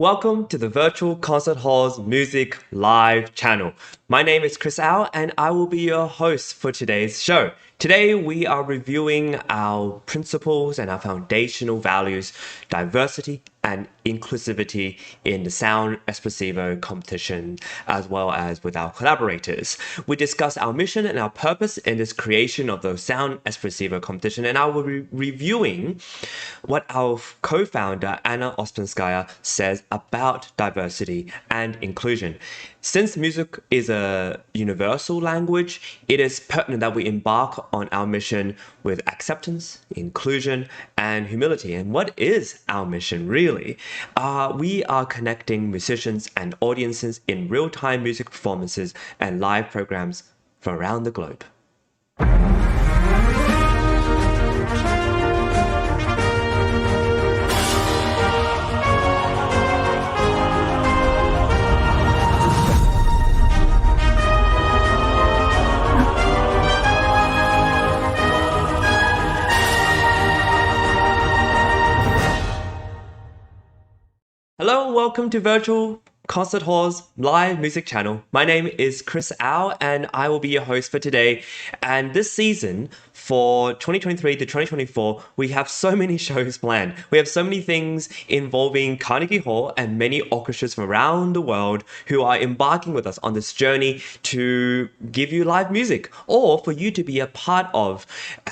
Welcome to the Virtual Concert Hall's Music Live channel. My name is Chris Au and I will be your host for today's show. Today we are reviewing our principles and our foundational values, diversity and inclusivity in the Sound Espressivo competition, as well as with our collaborators. We discuss our mission and our purpose in this creation of the Sound Espressivo competition, and I will be reviewing what our co-founder Anna Ouspenskaya says about diversity and inclusion. Since music is a universal language, it is pertinent that we embark on our mission with acceptance, inclusion, and humility. And what is our mission really? We are connecting musicians and audiences in real-time music performances and live programs from around the globe. Hello and welcome to Virtual Concert Hall's live music channel. My name is Chris Au and I will be your host for today. And this season, for 2023 to 2024, we have so many shows planned. We have so many things involving Carnegie Hall and many orchestras from around the world who are embarking with us on this journey to give you live music, or for you to be a part of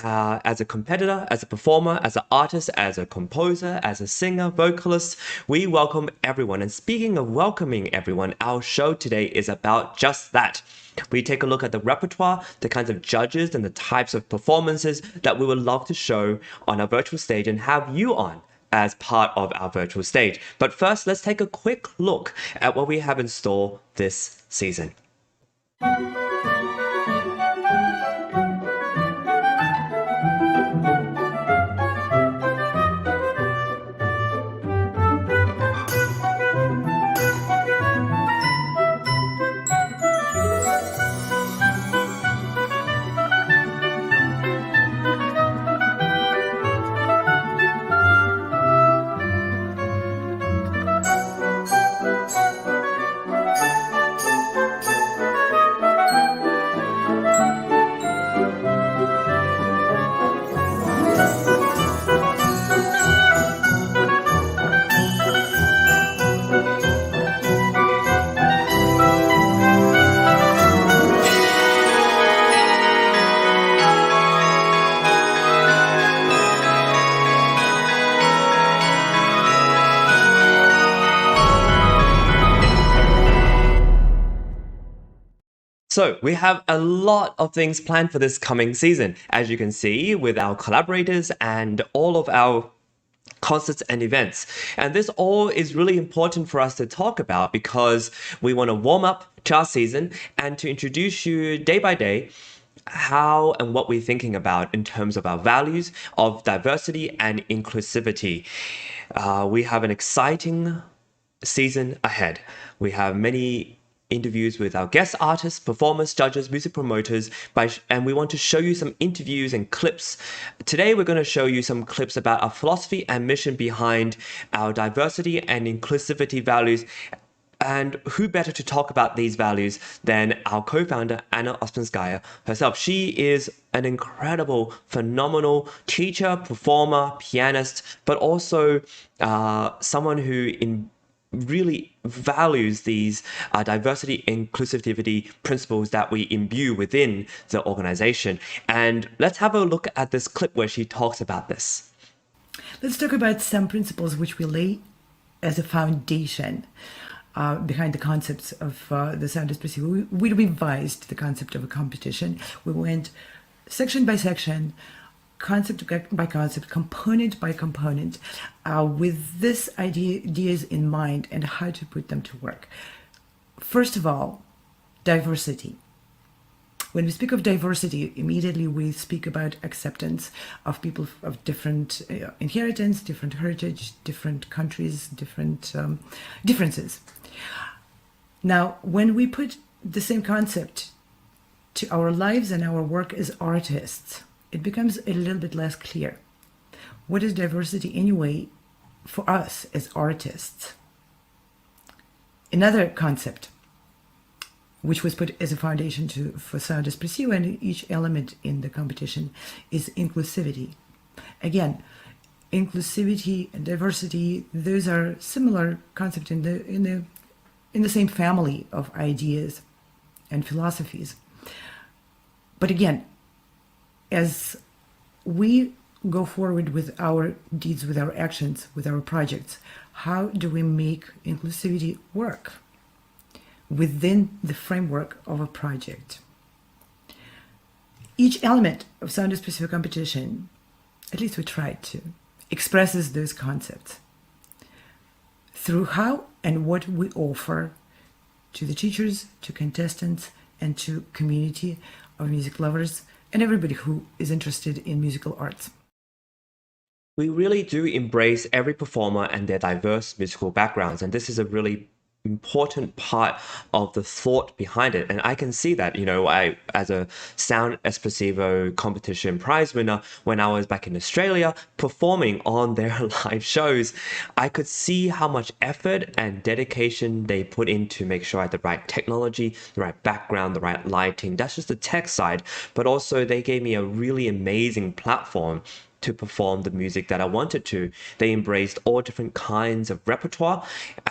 as a competitor, as a performer, as an artist, as a composer, as a singer, vocalist. We welcome everyone. And speaking of welcoming everyone, our show today is about just that. We take a look at the repertoire, the kinds of judges and the types of performances that we would love to show on our virtual stage and have you on as part of our virtual stage. But first, let's take a quick look at what we have in store this season. So we have a lot of things planned for this coming season, as you can see, with our collaborators and all of our concerts and events. And this all is really important for us to talk about because we want to warm up to our season and to introduce you day by day how and what we're thinking about in terms of our values of diversity and inclusivity. We have an exciting season ahead. We have many interviews with our guest artists, performers, judges, music promoters, and we want to show you some interviews and clips. Today, we're going to show you some clips about our philosophy and mission behind our diversity and inclusivity values. And who better to talk about these values than our co-founder, Anna Ouspenskaya herself. She is an incredible, phenomenal teacher, performer, pianist, but also someone who really values these diversity inclusivity principles that we imbue within the organization. And let's have a look at this clip where she talks about this. Let's talk about some principles which we lay as a foundation behind the concepts of the Sound Espressivo. We revised the concept of a competition. We went section by section, concept by concept, component by component, with these ideas in mind and how to put them to work. First of all, diversity. When we speak of diversity, immediately we speak about acceptance of people of different inheritance, different heritage, different countries, different differences. Now, when we put the same concept to our lives and our work as artists, it becomes a little bit less clear. What is diversity anyway for us as artists? Another concept which was put as a foundation for Sound Espressivo and each element in the competition is inclusivity. Again, inclusivity and diversity, those are similar concepts in the same family of ideas and philosophies. But again, as we go forward with our deeds, with our actions, with our projects, how do we make inclusivity work within the framework of a project? Each element of Sound Espressivo Competition, at least we try to, expresses those concepts through how and what we offer to the teachers, to contestants, and to community of music lovers and everybody who is interested in musical arts. We really do embrace every performer and their diverse musical backgrounds, and this is a really important part of the thought behind it. And I can see that, I, as a Sound Espressivo competition prize winner, when I was back in Australia performing on their live shows, I could see how much effort and dedication they put in to make sure I had the right technology, the right background, the right lighting. That's just the tech side, but also they gave me a really amazing platform to perform the music that I wanted to. They embraced all different kinds of repertoire,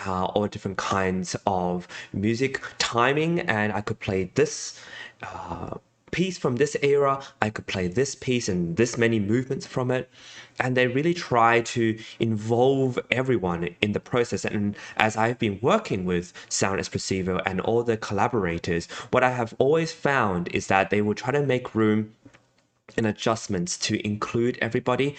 all different kinds of music timing, and I could play this piece from this era, I could play this piece and this many movements from it. And they really try to involve everyone in the process. And as I've been working with Sound Espressivo and all the collaborators, what I have always found is that they will try to make room and adjustments to include everybody.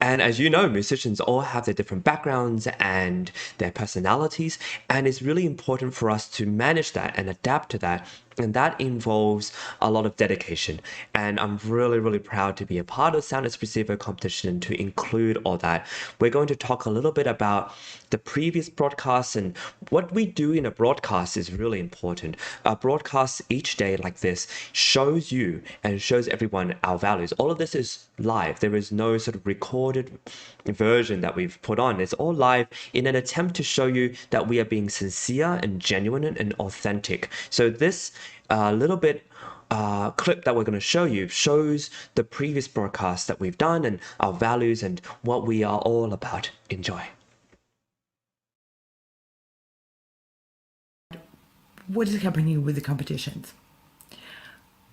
And as you know, musicians all have their different backgrounds and their personalities, and it's really important for us to manage that and adapt to that. And that involves a lot of dedication. And I'm really, really proud to be a part of Sound Espressivo competition to include all that. We're going to talk a little bit about the previous broadcasts, and what we do in a broadcast is really important. A broadcast each day like this shows you and shows everyone our values. All of this is live. There is no sort of recorded version that we've put on. It's all live in an attempt to show you that we are being sincere and genuine and authentic. So this little bit clip that we're going to show you shows the previous broadcasts that we've done and our values and what we are all about. Enjoy. What is happening with the competitions?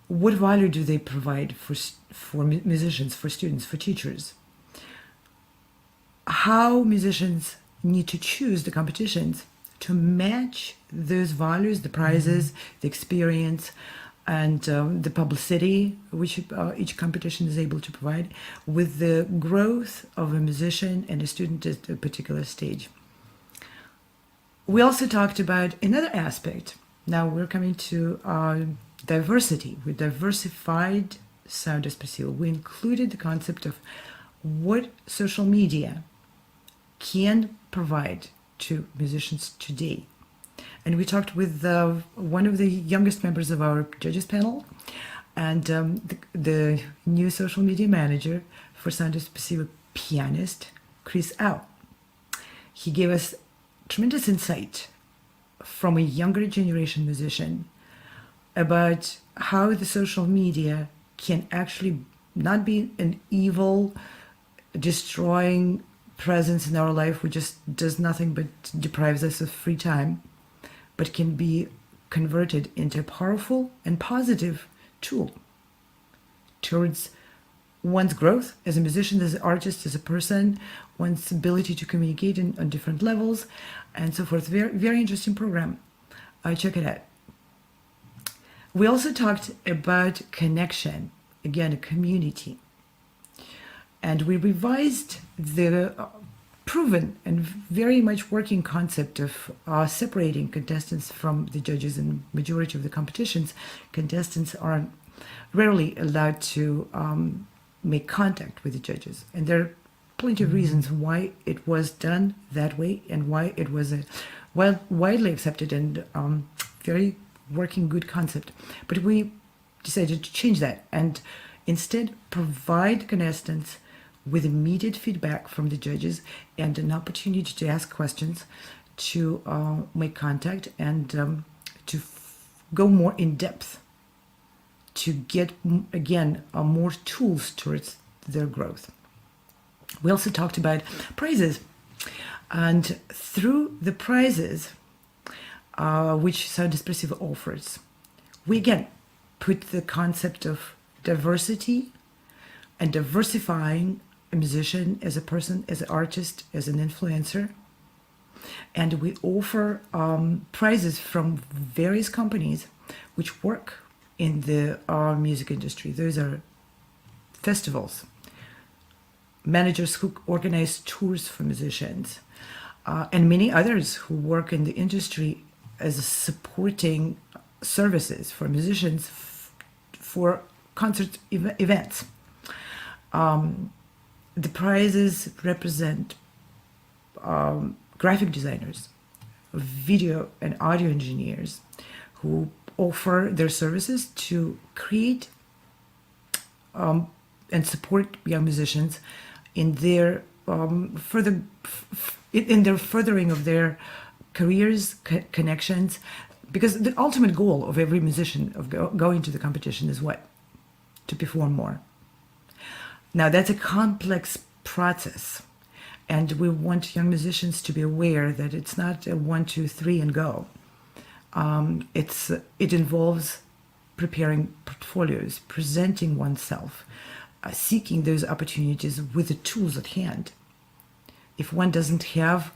What value do they provide for musicians, for students, for teachers? How musicians need to choose the competitions to match those values, the prizes, the experience, and the publicity which each competition is able to provide with the growth of a musician and a student at a particular stage. We also talked about another aspect. Now we're coming to diversity. We diversified Sound Espressivo. We included the concept of what social media can provide to musicians today. And we talked with one of the youngest members of our judges panel and the new social media manager for Sound Espressivo, pianist Chris Au. He gave us tremendous insight from a younger generation musician about how the social media can actually not be an evil, destroying presence in our life which just does nothing but deprives us of free time, but can be converted into a powerful and positive tool towards one's growth as a musician, as an artist, as a person, one's ability to communicate on different levels, and so forth. Very, very interesting program. Check it out. We also talked about connection, again, a community. And we revised the proven and very much working concept of separating contestants from the judges. In majority of the competitions, contestants are rarely allowed to make contact with the judges. And there are plenty of reasons why it was done that way and why it was a widely accepted and very working good concept. But we decided to change that and instead provide contestants with immediate feedback from the judges and an opportunity to ask questions, to make contact and to go more in depth, to get, again, more tools towards their growth. We also talked about prizes. And through the prizes, which Sound Espressivo offers, we again put the concept of diversity and diversifying a musician as a person, as an artist, as an influencer. And we offer prizes from various companies which work in the music industry. Those are festivals, managers who organize tours for musicians, and many others who work in the industry as supporting services for musicians for concert events. The prizes represent graphic designers, video and audio engineers who offer their services to create and support young musicians in their furthering of their careers, connections, because the ultimate goal of every musician of going to the competition is what? To perform more. Now that's a complex process, and we want young musicians to be aware that it's not a 1, 2, 3 and go. It involves preparing portfolios, presenting oneself, seeking those opportunities with the tools at hand. If one doesn't have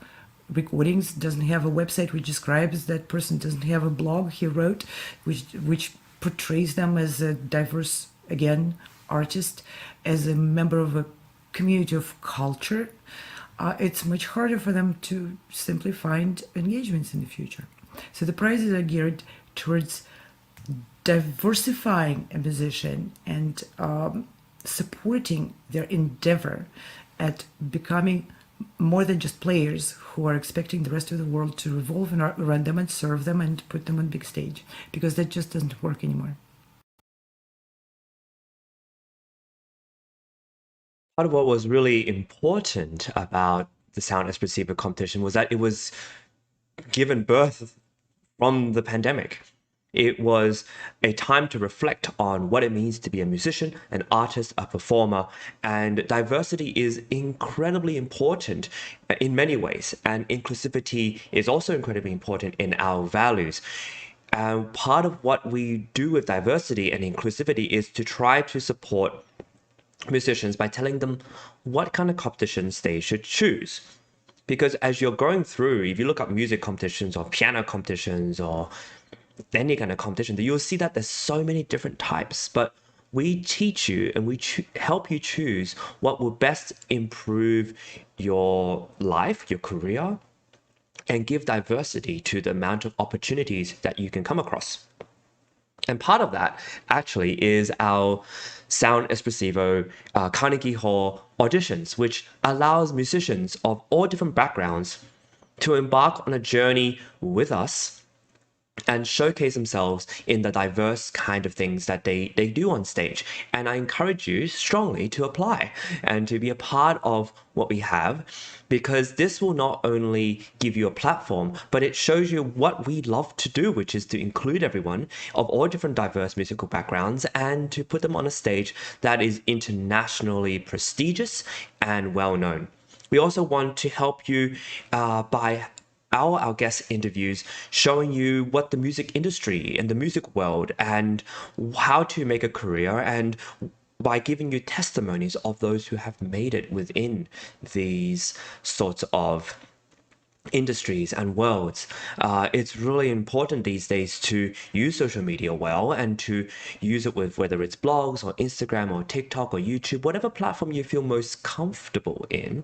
recordings, doesn't have a website which describes that person, doesn't have a blog he wrote which portrays them as a diverse, again, artist, as a member of a community of culture, it's much harder for them to simply find engagements in the future. So the prizes are geared towards diversifying a musician and supporting their endeavor at becoming more than just players who are expecting the rest of the world to revolve around them and serve them and put them on big stage, because that just doesn't work anymore. Part of what was really important about the Sound Espressivo competition was that it was given birth from the pandemic. It was a time to reflect on what it means to be a musician, an artist, a performer, and diversity is incredibly important in many ways, and inclusivity is also incredibly important in our values. Part of what we do with diversity and inclusivity is to try to support musicians by telling them what kind of competitions they should choose. Because as you're going through, if you look up music competitions or piano competitions or any kind of competition, you'll see that there's so many different types. But we teach you and we help you choose what will best improve your life, your career, and give diversity to the amount of opportunities that you can come across. And part of that actually is our Sound Espressivo Carnegie Hall auditions, which allows musicians of all different backgrounds to embark on a journey with us and showcase themselves in the diverse kind of things that they do on stage. And I encourage you strongly to apply and to be a part of what we have, because this will not only give you a platform, but it shows you what we love to do, which is to include everyone of all different diverse musical backgrounds and to put them on a stage that is internationally prestigious and well known. We also want to help you by our guest interviews, showing you what the music industry and the music world and how to make a career, and by giving you testimonies of those who have made it within these sorts of industries and worlds. It's really important these days to use social media well and to use it with whether it's blogs or Instagram or TikTok or YouTube, whatever platform you feel most comfortable in,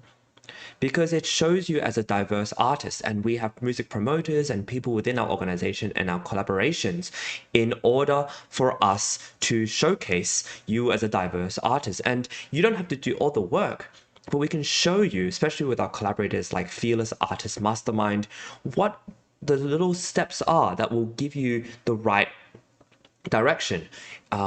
because it shows you as a diverse artist. And we have music promoters and people within our organization and our collaborations in order for us to showcase you as a diverse artist. And you don't have to do all the work, but we can show you, especially with our collaborators like Fearless Artist Mastermind, what the little steps are that will give you the right direction.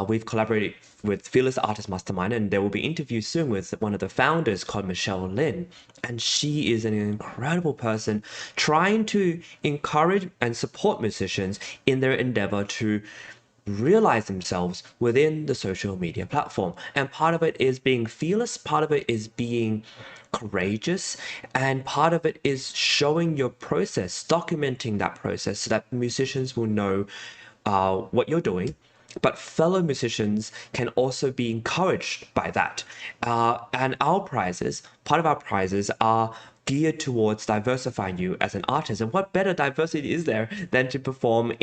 We've collaborated with Fearless Artist Mastermind, and there will be interviews soon with one of the founders called Michelle Lin. And she is an incredible person trying to encourage and support musicians in their endeavor to realize themselves within the social media platform. And part of it is being fearless, part of it is being courageous, and part of it is showing your process, documenting that process so that musicians will know what you're doing, but fellow musicians can also be encouraged by that. And our prizes, part of our prizes are geared towards diversifying you as an artist. And what better diversity is there than to perform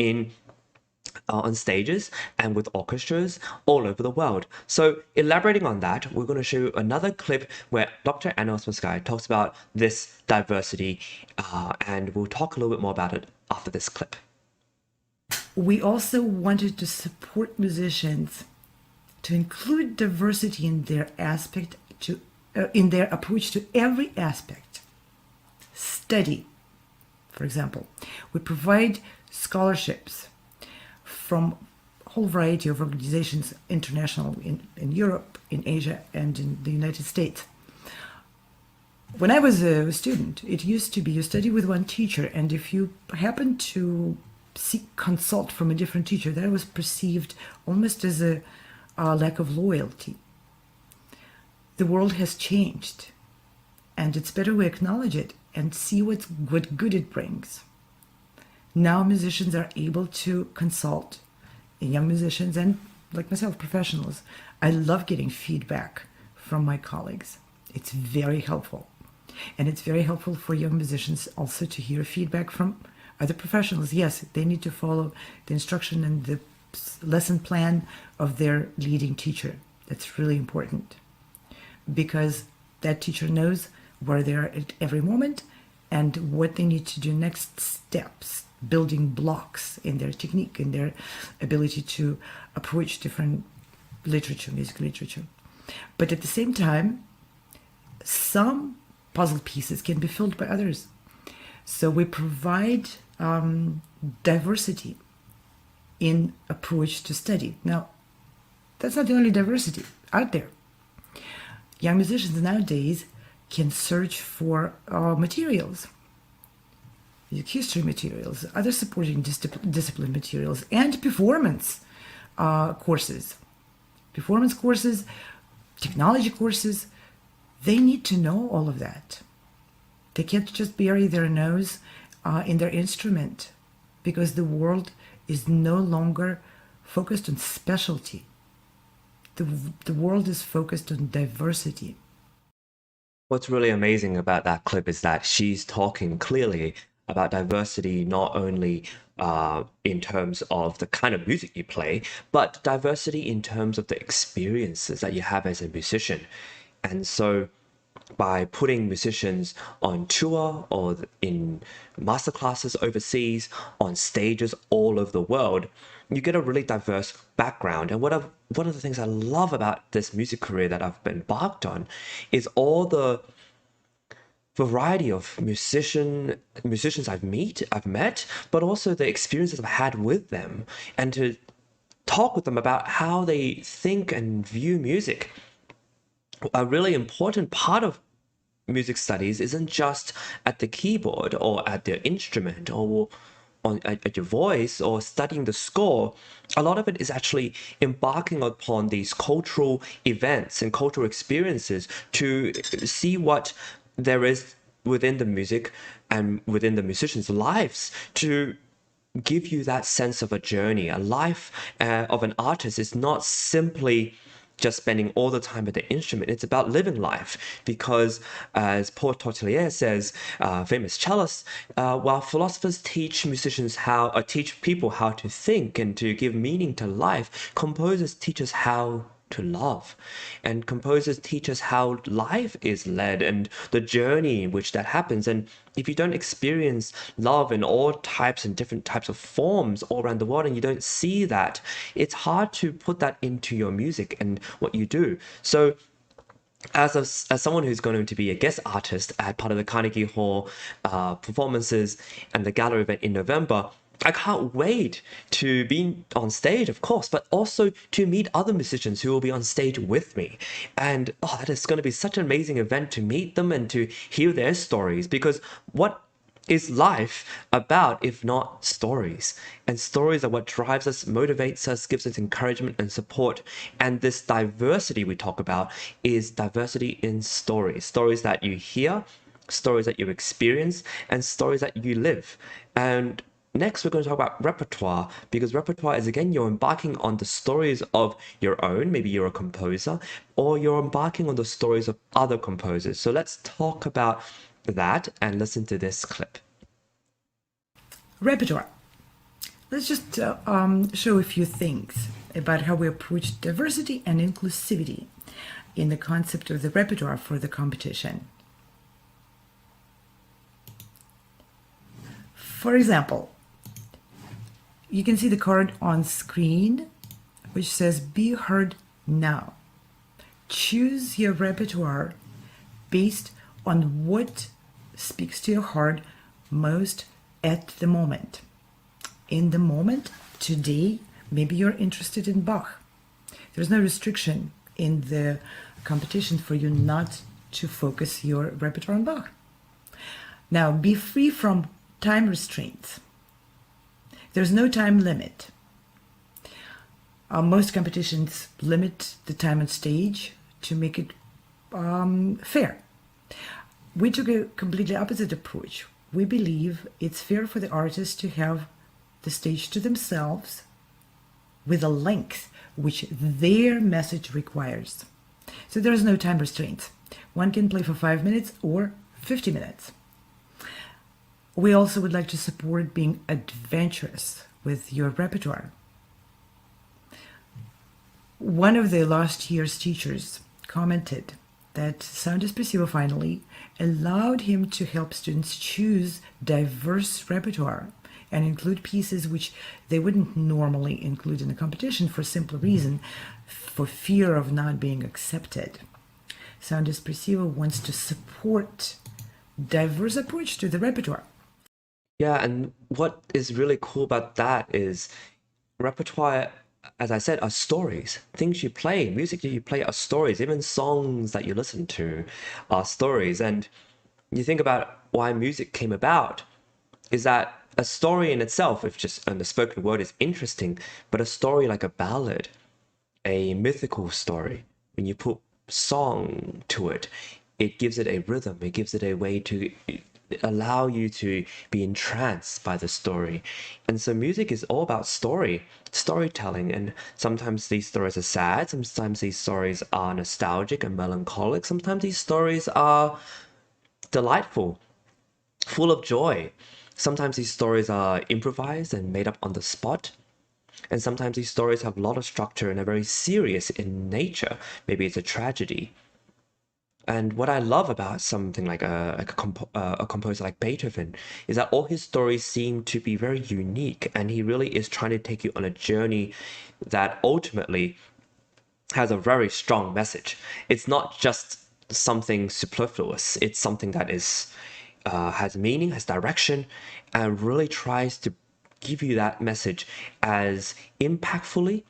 on stages and with orchestras all over the world. So elaborating on that, we're going to show you another clip where Dr. Anna Ouspenskaya talks about this diversity, and we'll talk a little bit more about it after this clip. We also wanted to support musicians to include diversity in their in their approach to every aspect. Study, for example, we provide scholarships from a whole variety of organizations, international, in Europe, in Asia, and in the United States. When I was a student, it used to be you study with one teacher, and if you happen to seek consult from a different teacher, that was perceived almost as a lack of loyalty. The world has changed, and it's better we acknowledge it and see what good it brings. Now musicians are able to consult, young musicians and, like myself, professionals. I love getting feedback from my colleagues. It's very helpful. And it's very helpful for young musicians also to hear feedback from other professionals. Yes, they need to follow the instruction and the lesson plan of their leading teacher. That's really important, because that teacher knows where they are at every moment and what they need to do next steps, building blocks in their technique, in their ability to approach different literature, music literature. But at the same time, some puzzle pieces can be filled by others. So we provide diversity in approach to study. Now, that's not the only diversity out there. Young musicians nowadays can search for materials, music history materials, other supporting discipline materials, and performance courses. Performance courses, technology courses, they need to know all of that. They can't just bury their nose in their instrument, because the world is no longer focused on specialty. The world is focused on diversity. What's really amazing about that clip is that she's talking clearly about diversity, not only in terms of the kind of music you play, but diversity in terms of the experiences that you have as a musician. And so by putting musicians on tour or in masterclasses overseas, on stages all over the world, you get a really diverse background. And one of the things I love about this music career that I've embarked on is all the variety of musicians I've met, but also the experiences I've had with them, and to talk with them about how they think and view music. A really important part of music studies isn't just at the keyboard or at the instrument or at your voice or studying the score. A lot of it is actually embarking upon these cultural events and cultural experiences to see what there is within the music and within the musicians' lives, to give you that sense of a journey. A life of an artist is not simply just spending all the time at the instrument. It's about living life, because as Paul Tortelier says, famous cellist, while philosophers teach people how to think and to give meaning to life, composers teach us how to love, and composers teach us how life is led and the journey in which that happens. And if you don't experience love in all types and different types of forms all around the world, and you don't see that, it's hard to put that into your music and what you do. So as someone who's going to be a guest artist at part of the Carnegie Hall performances and the gallery event in November, I can't wait to be on stage, of course, but also to meet other musicians who will be on stage with me. And oh, that is going to be such an amazing event to meet them and to hear their stories. Because what is life about if not stories? And stories are what drives us, motivates us, gives us encouragement and support. And this diversity we talk about is diversity in stories, stories that you hear, stories that you experience, and stories that you live. And next, we're going to talk about repertoire, because repertoire is, again, you're embarking on the stories of your own. Maybe you're a composer, or you're embarking on the stories of other composers. So let's talk about that and listen to this clip. Repertoire. Let's just show a few things about how we approach diversity and inclusivity in the concept of the repertoire for the competition. For example, you can see the card on screen, which says "Be heard now." Choose your repertoire based on what speaks to your heart most at the moment. In the moment, today, maybe you're interested in Bach. There's no restriction in the competition for you not to focus your repertoire on Bach. Now, be free from time restraints. There's no time limit. Most competitions limit the time on stage to make it fair. We took a completely opposite approach. We believe it's fair for the artists to have the stage to themselves with a length which their message requires. So there's no time restraints. One can play for 5 minutes or 50 minutes. We also would like to support being adventurous with your repertoire. One of the last year's teachers commented that Sound Espressivo finally allowed him to help students choose diverse repertoire and include pieces which they wouldn't normally include in a competition for simple reason, for fear of not being accepted. Sound Espressivo wants to support diverse approach to the repertoire. Yeah, and what is really cool about that is repertoire, as I said, are stories. Things you play, music that you play are stories. Even songs that you listen to are stories. And you think about why music came about, is that a story in itself, if just and the spoken word is interesting, but a story like a ballad, a mythical story, when you put song to it, it gives it a rhythm, it gives it a way to allow you to be entranced by the story. And so music is all about storytelling, and sometimes these stories are sad, sometimes these stories are nostalgic and melancholic, sometimes these stories are delightful, full of joy. Sometimes these stories are improvised and made up on the spot. And sometimes these stories have a lot of structure and are very serious in nature. Maybe it's a tragedy. And what I love about something like a composer like Beethoven is that all his stories seem to be very unique, and he really is trying to take you on a journey that ultimately has a very strong message. It's not just something superfluous. It's something that is has meaning, has direction, and really tries to give you that message as impactfully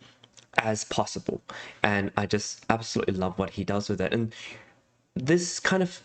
as possible. And I just absolutely love what he does with it. And this kind of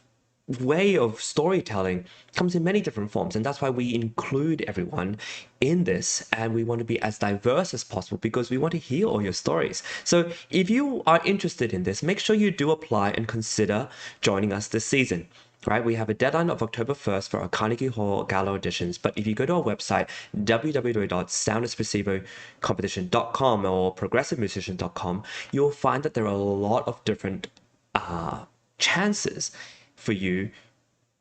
way of storytelling comes in many different forms, and that's why we include everyone in this, and we want to be as diverse as possible because we want to hear all your stories. So if you are interested in this, make sure you do apply and consider joining us this season. Right, we have a deadline of October 1st for our Carnegie Hall Gala auditions, but if you go to our website, www.soundespressivocompetition.com or progressivemusician.com, you'll find that there are a lot of different chances for you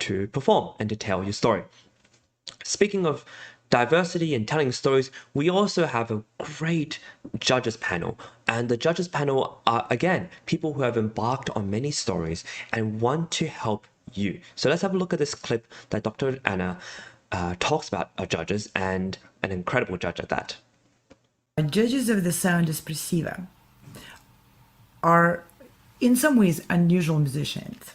to perform and to tell your story. Speaking of diversity and telling stories, we also have a great judges panel. And the judges panel are, again, people who have embarked on many stories and want to help you. So let's have a look at this clip that Dr. Anna talks about our judges, and an incredible judge at that. Judges of the Sound Espressivo are in some ways unusual musicians.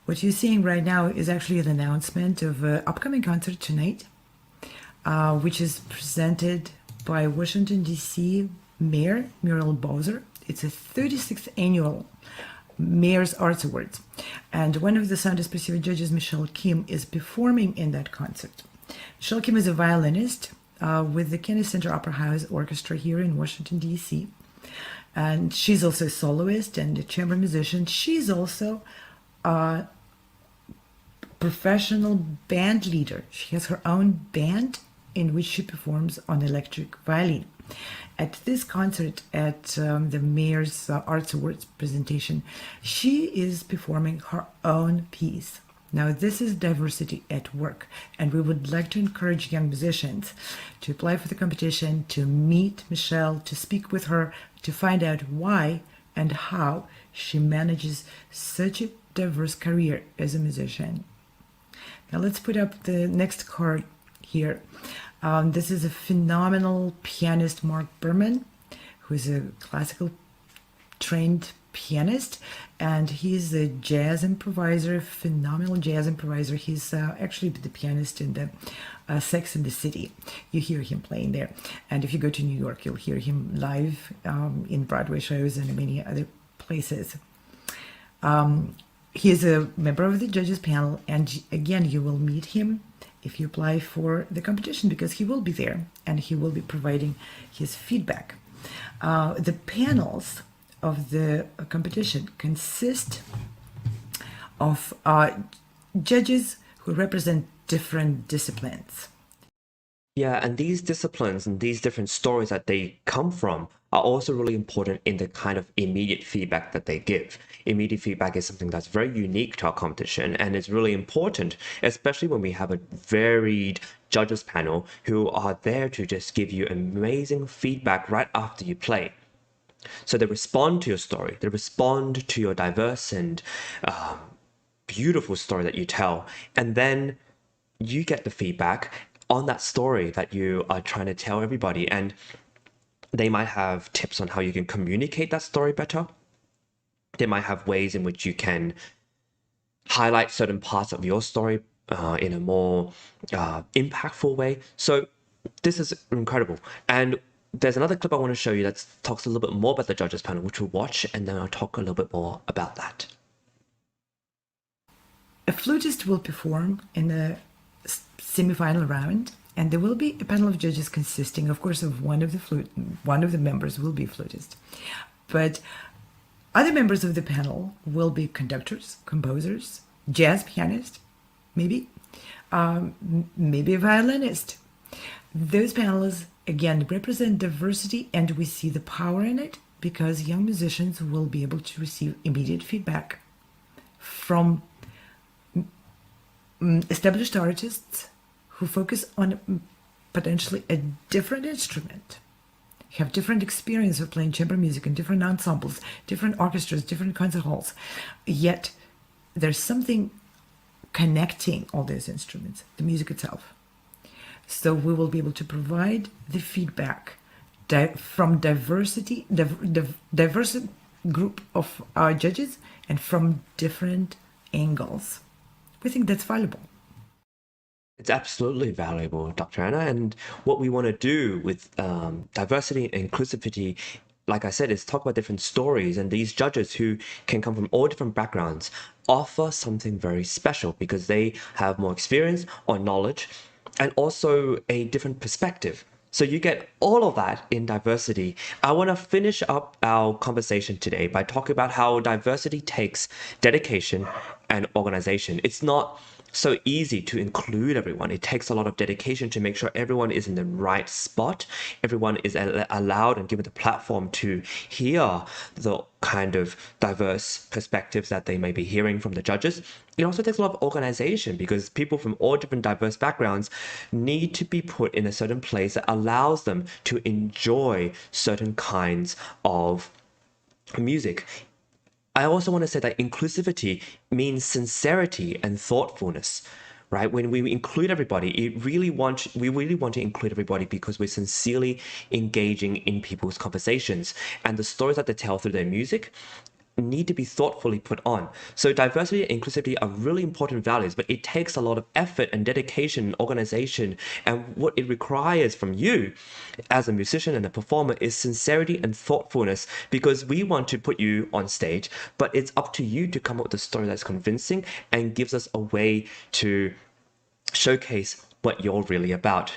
What you're seeing right now is actually an announcement of an upcoming concert tonight. which is presented by Washington, D.C. Mayor Muriel Bowser. It's a 36th annual Mayor's Arts Awards. And one of the Sound Espressivo judges, Michelle Kim, is performing in that concert. Michelle Kim is a violinist with the Kennedy Center Opera House Orchestra here in Washington, D.C. And she's also a soloist and a chamber musician. She's also a professional band leader. She has her own band in which she performs on electric violin. At this concert at the Mayor's Arts Awards presentation, she is performing her own piece. Now, this is diversity at work, and we would like to encourage young musicians to apply for the competition, to meet Michelle, to speak with her, to find out why and how she manages such a diverse career as a musician. Now, let's put up the next card here. This is a phenomenal pianist, Mark Berman, who is a classical trained pianist, and he's a jazz improviser, phenomenal jazz improviser. He's actually the pianist in the Sex and the City. You hear him playing there. And if you go to New York, you'll hear him live in Broadway shows and many other places. He is a member of the judges panel, and again, you will meet him if you apply for the competition, because he will be there and he will be providing his feedback. The panels of the competition consist of judges who represent different disciplines. Yeah, and these disciplines and these different stories that they come from are also really important in the kind of immediate feedback that they give. Immediate feedback is something that's very unique to our competition, and it's really important, especially when we have a varied judges panel who are there to just give you amazing feedback right after you play. So they respond to your story, they respond to your diverse and beautiful story that you tell, and then you get the feedback on that story that you are trying to tell everybody, and they might have tips on how you can communicate that story better. They might have ways in which you can highlight certain parts of your story in a more impactful way. So this is incredible. And there's another clip I want to show you that talks a little bit more about the judges panel, which we'll watch, and then I'll talk a little bit more about that. A flutist will perform in the semi-final round, and there will be a panel of judges consisting, of course, of one of the members will be a flutist, but other members of the panel will be conductors, composers, jazz pianist, maybe a violinist. Those panels again represent diversity, and we see the power in it because young musicians will be able to receive immediate feedback from established artists who focus on potentially a different instrument, have different experience of playing chamber music in different ensembles, different orchestras, different concert halls, yet there's something connecting all those instruments, the music itself. So we will be able to provide the feedback from diverse group of our judges and from different angles. We think that's valuable. It's absolutely valuable, Dr. Anna. And what we want to do with diversity and inclusivity, like I said, is talk about different stories. And these judges who can come from all different backgrounds offer something very special because they have more experience or knowledge and also a different perspective. So you get all of that in diversity. I want to finish up our conversation today by talking about how diversity takes dedication and organization. It's not so easy to include everyone. It takes a lot of dedication to make sure everyone is in the right spot. Everyone is allowed and given the platform to hear the kind of diverse perspectives that they may be hearing from the judges. It also takes a lot of organization because people from all different diverse backgrounds need to be put in a certain place that allows them to enjoy certain kinds of music. I also want to say that inclusivity means sincerity and thoughtfulness, right? When we include everybody, we really want to include everybody because we're sincerely engaging in people's conversations and the stories that they tell through their music need to be thoughtfully put on. So diversity and inclusivity are really important values, but it takes a lot of effort and dedication and organization. And what it requires from you as a musician and a performer is sincerity and thoughtfulness, because we want to put you on stage, but it's up to you to come up with a story that's convincing and gives us a way to showcase what you're really about.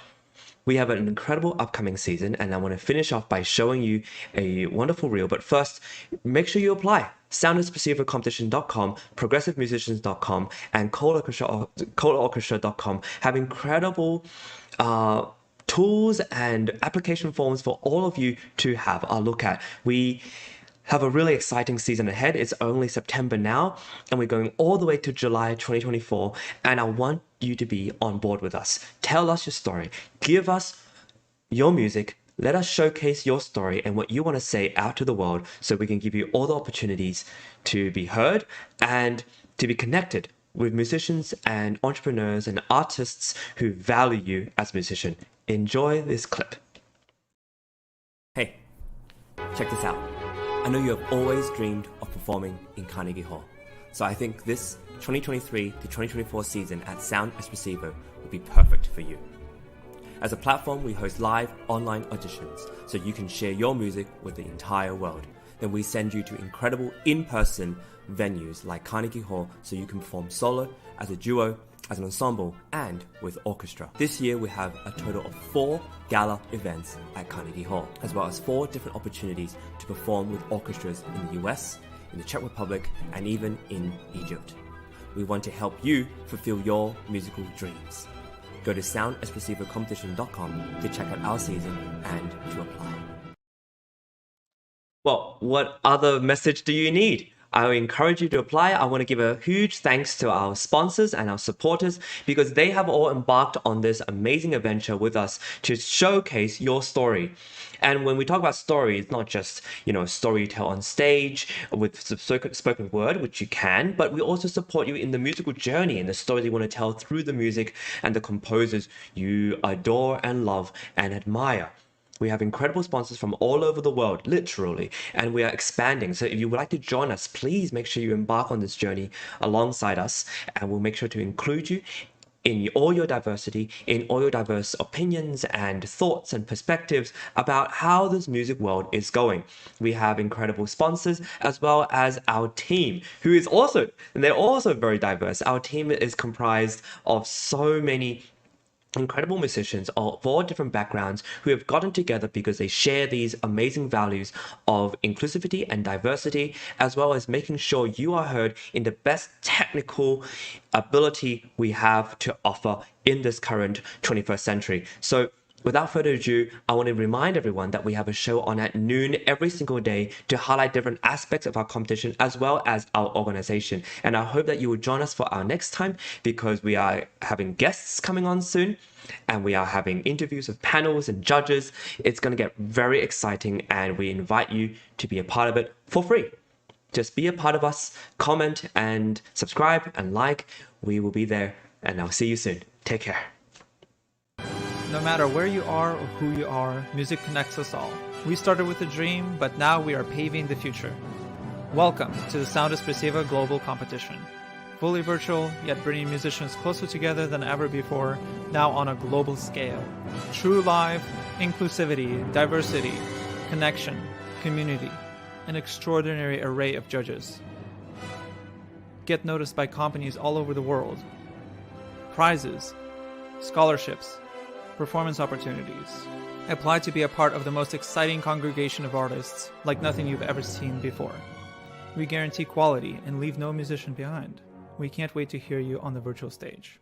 We have an incredible upcoming season, and I want to finish off by showing you a wonderful reel. But first, make sure you apply. SoundEspressivoCompetition.com, ProgressiveMusicians.com, and ColdOrchestra.com have incredible tools and application forms for all of you to have a look at. We have a really exciting season ahead. It's only September now, and we're going all the way to July 2024, and I want you to be on board with us. Tell us your story. Give us your music. Let us showcase your story and what you want to say out to the world, so we can give you all the opportunities to be heard and to be connected with musicians and entrepreneurs and artists who value you as a musician. Enjoy this clip. Hey, check this out. I know you have always dreamed of performing in Carnegie Hall, so I think this 2023 to 2024 season at Sound Espressivo will be perfect for you. As a platform, we host live online auditions so you can share your music with the entire world. Then we send you to incredible in-person venues like Carnegie Hall so you can perform solo, as a duo, as an ensemble, and with orchestra. This year we have a total of 4 gala events at Carnegie Hall, as well as 4 different opportunities to perform with orchestras in the US, in the Czech Republic, and even in Egypt. We want to help you fulfill your musical dreams. Go to SoundEspressivoCompetition.com to check out our season and to apply. Well, what other message do you need? I encourage you to apply. I want to give a huge thanks to our sponsors and our supporters, because they have all embarked on this amazing adventure with us to showcase your story. And when we talk about story, it's not just, story you tell on stage with spoken word, which you can, but we also support you in the musical journey and the stories you want to tell through the music and the composers you adore and love and admire. We have incredible sponsors from all over the world, literally, and we are expanding. So if you would like to join us, please make sure you embark on this journey alongside us, and we'll make sure to include you in all your diversity, in all your diverse opinions and thoughts and perspectives about how this music world is going. We have incredible sponsors, as well as our team, who is also, and they're also very diverse. Our team is comprised of so many incredible musicians of all different backgrounds who have gotten together because they share these amazing values of inclusivity and diversity, as well as making sure you are heard in the best technical ability we have to offer in this current 21st century. So without further ado, I want to remind everyone that we have a show on at noon every single day to highlight different aspects of our competition as well as our organization. And I hope that you will join us for our next time, because we are having guests coming on soon, and we are having interviews with panels and judges. It's going to get very exciting, and we invite you to be a part of it for free. Just be a part of us, comment and subscribe and like. We will be there, and I'll see you soon. Take care. No matter where you are or who you are, music connects us all. We started with a dream, but now we are paving the future. Welcome to the Sound Espressivo Global Competition. Fully virtual, yet bringing musicians closer together than ever before, now on a global scale. True live, inclusivity, diversity, connection, community, an extraordinary array of judges. Get noticed by companies all over the world. Prizes, scholarships, performance opportunities. Apply to be a part of the most exciting congregation of artists like nothing you've ever seen before. We guarantee quality and leave no musician behind. We can't wait to hear you on the virtual stage.